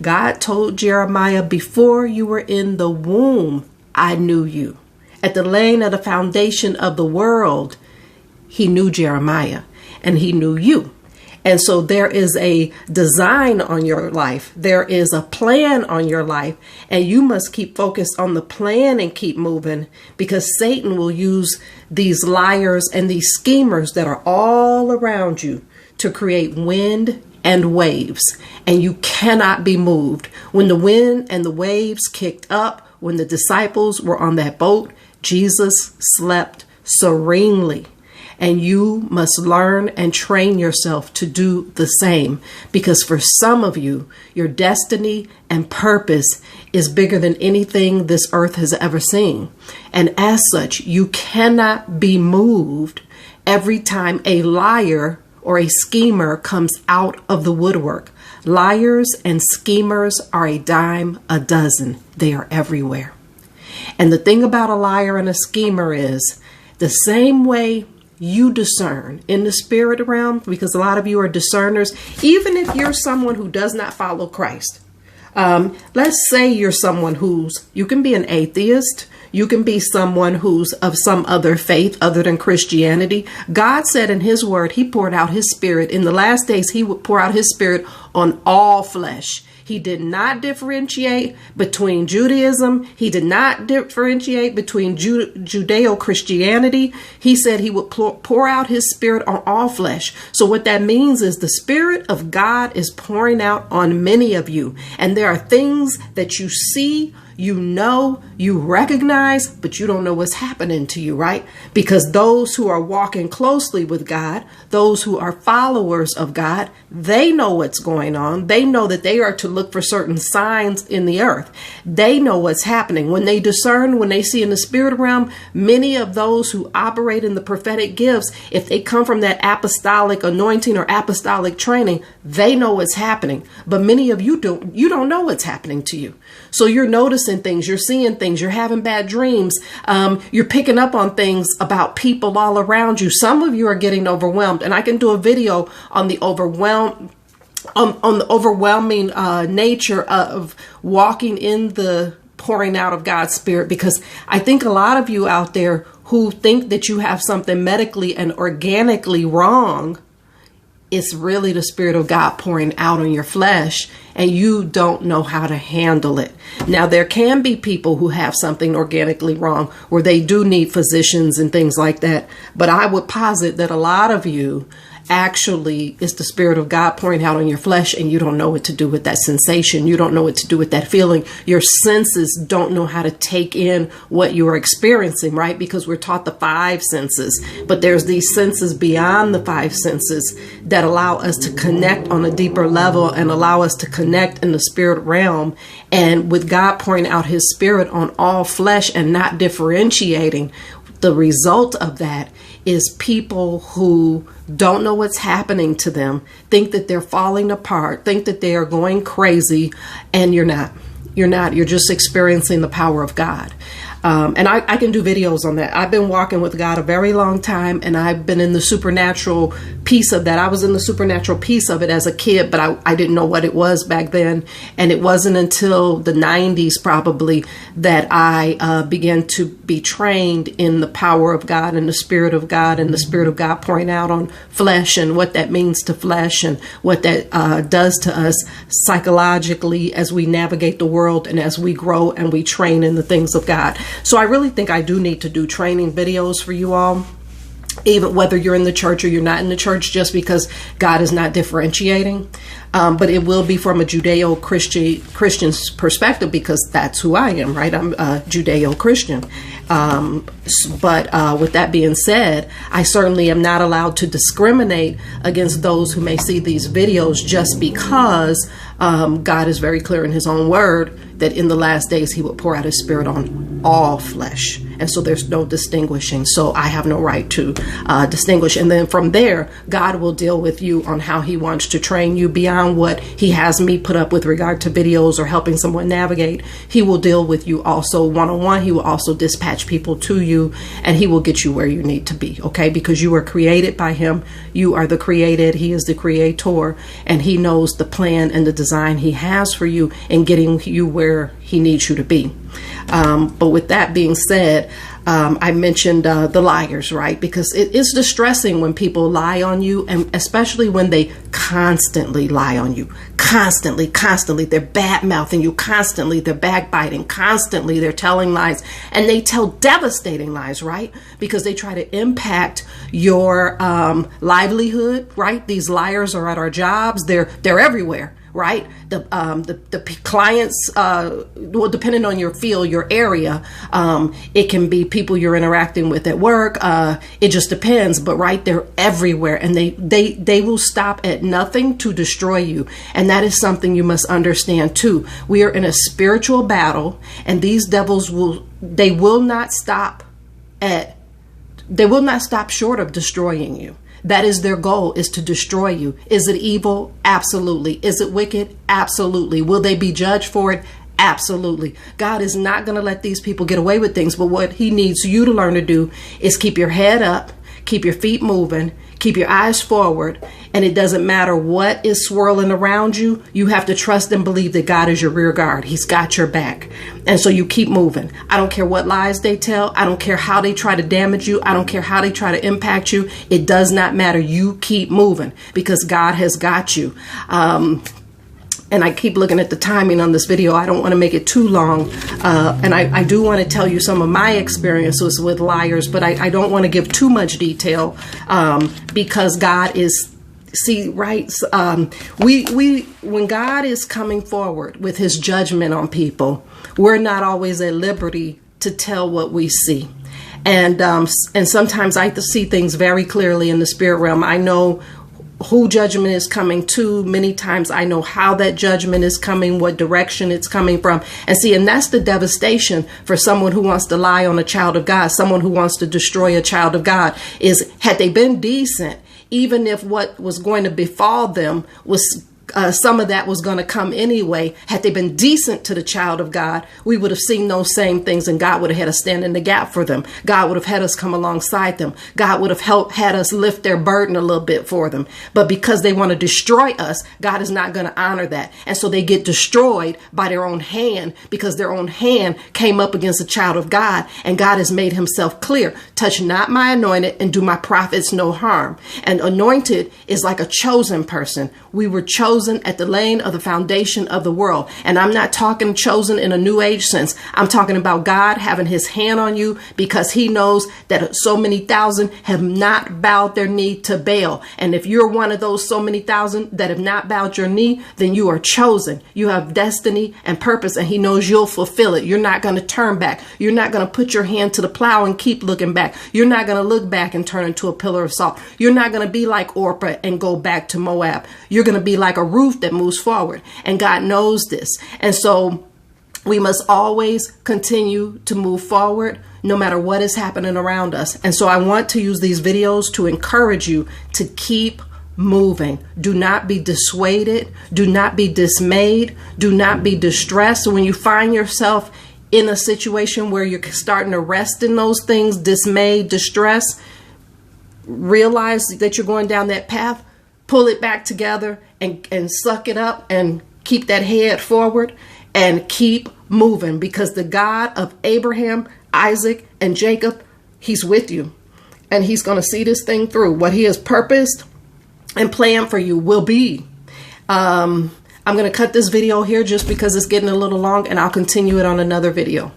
God told Jeremiah, before you were in the womb, I knew you. At the laying of the foundation of the world, he knew Jeremiah and he knew you. And so there is a design on your life. There is a plan on your life, and you must keep focused on the plan and keep moving, because Satan will use these liars and these schemers that are all around you to create wind and waves, and you cannot be moved. When the wind and the waves kicked up, when the disciples were on that boat, Jesus slept serenely. And you must learn and train yourself to do the same, because for some of you, your destiny and purpose is bigger than anything this earth has ever seen. And as such, you cannot be moved every time a liar or a schemer comes out of the woodwork. Liars and schemers are a dime a dozen. They are everywhere. And the thing about a liar and a schemer is the same way you discern in the spirit realm, because a lot of you are discerners, even if you're someone who does not follow Christ. Let's say you're someone you can be an atheist. You can be someone who's of some other faith other than Christianity. God said in his word, he poured out his spirit. In the last days, he would pour out his spirit on all flesh. He did not differentiate between Judaism. He did not differentiate between Judeo-Christianity. He said he would pour out his spirit on all flesh. So what that means is the spirit of God is pouring out on many of you. And there are things that you see, you know, you recognize, but you don't know what's happening to you, right? Because those who are walking closely with God, those who are followers of God, they know what's going on. They know that they are to look for certain signs in the earth. They know what's happening. When they discern, when they see in the spirit realm, many of those who operate in the prophetic gifts, if they come from that apostolic anointing or apostolic training, they know what's happening. But many of you don't know what's happening to you. So you're noticing things, you're seeing things, you're having bad dreams, you're picking up on things about people all around you. Some of you are getting overwhelmed, and I can do a video on the overwhelming nature of walking in the pouring out of God's spirit, because I think a lot of you out there who think that you have something medically and organically wrong, it's really the Spirit of God pouring out on your flesh, and you don't know how to handle it. Now, there can be people who have something organically wrong where they do need physicians and things like that. But I would posit that a lot of you actually is the Spirit of God pouring out on your flesh, and you don't know what to do with that sensation. You don't know what to do with that feeling. Your senses don't know how to take in what you're experiencing, right? Because we're taught the 5 senses, but there's these senses beyond the 5 senses that allow us to connect on a deeper level and allow us to connect in the spirit realm. And with God pouring out his spirit on all flesh and not differentiating, the result of that is people who don't know what's happening to them, think that they're falling apart, think that they are going crazy, and you're not. You're just experiencing the power of God. And I can do videos on that. I've been walking with God a very long time, and I've been in the supernatural piece of that. I was in the supernatural piece of it as a kid, but I didn't know what it was back then. And it wasn't until the 90s probably that I began to be trained in the power of God and the Spirit of God, and the Spirit of God pouring out on flesh, and what that means to flesh, and what that does to us psychologically as we navigate the world and as we grow and we train in the things of God. So I really think I do need to do training videos for you all, even whether you're in the church or you're not in the church, just because God is not differentiating. But it will be from a Judeo-Christian perspective, because that's who I am, right? I'm a Judeo-Christian. But with that being said, I certainly am not allowed to discriminate against those who may see these videos, just because God is very clear in his own word that in the last days he will pour out his spirit on all flesh. And so there's no distinguishing. So I have no right to distinguish. And then from there, God will deal with you on how he wants to train you beyond what he has me put up with regard to videos or helping someone navigate. He will deal with you also one-on-one. He will also dispatch people to you, and he will get you where you need to be. Okay. Because you are created by him. You are the created. He is the creator, and he knows the plan and the design he has for you and getting you where he needs you to be. But with that being said, I mentioned the liars, right? Because it is distressing when people lie on you, and especially when they constantly lie on you. Constantly. They're bad-mouthing you constantly. They're backbiting constantly. They're telling lies, and they tell devastating lies, right? Because they try to impact your livelihood, right? These liars are at our jobs. They're everywhere. Right? The clients, well, depending on your field, your area, it can be people you're interacting with at work. It just depends. But right, they're everywhere, and they will stop at nothing to destroy you. And that is something you must understand too. We are in a spiritual battle, and these devils will not stop short of destroying you. That is their goal, is to destroy you. Is it evil? Absolutely. Is it wicked? Absolutely. Will they be judged for it? Absolutely. God is not going to let these people get away with things, but what he needs you to learn to do is keep your head up, keep your feet moving, keep your eyes forward, and it doesn't matter what is swirling around you. You have to trust and believe that God is your rear guard. He's got your back. And so you keep moving. I don't care what lies they tell. I don't care how they try to damage you. I don't care how they try to impact you. It does not matter. You keep moving because God has got you. And I keep looking at the timing on this video. I don't want to make it too long. And I do want to tell you some of my experiences with liars, but I don't want to give too much detail because God is, see, right? When God is coming forward with his judgment on people, we're not always at liberty to tell what we see. And sometimes I see things very clearly in the spirit realm. I know who judgment is coming to. Many times I know how that judgment is coming, what direction it's coming from. And that's the devastation for someone who wants to lie on a child of God, someone who wants to destroy a child of God, is had they been decent, even if what was going to befall them was some of that was going to come anyway. Had they been decent to the child of God, we would have seen those same things, and God would have had us stand in the gap for them. God would have had us come alongside them. God would have had us lift their burden a little bit for them. But because they want to destroy us, God is not going to honor that. And so they get destroyed by their own hand, because their own hand came up against a child of God. And God has made himself clear: touch not my anointed and do my prophets no harm. And anointed is like a chosen person. We were chosen at the laying of the foundation of the world. And I'm not talking chosen in a new age sense. I'm talking about God having his hand on you, because he knows that so many thousand have not bowed their knee to Baal. And if you're one of those so many thousand that have not bowed your knee, then you are chosen. You have destiny and purpose, and he knows you'll fulfill it. You're not going to turn back. You're not going to put your hand to the plow and keep looking back. You're not going to look back and turn into a pillar of salt. You're not going to be like Orpah and go back to Moab. You're going to be like a roof that moves forward. And God knows this. And so we must always continue to move forward no matter what is happening around us. And so I want to use these videos to encourage you to keep moving. Do not be dissuaded. Do not be dismayed. Do not be distressed. So when you find yourself in a situation where you're starting to rest in those things, dismay, distress, realize that you're going down that path, pull it back together and suck it up and keep that head forward and keep moving, because the God of Abraham, Isaac, and Jacob, he's with you, and he's going to see this thing through. What he has purposed and planned for you will be. I'm going to cut this video here just because it's getting a little long, and I'll continue it on another video.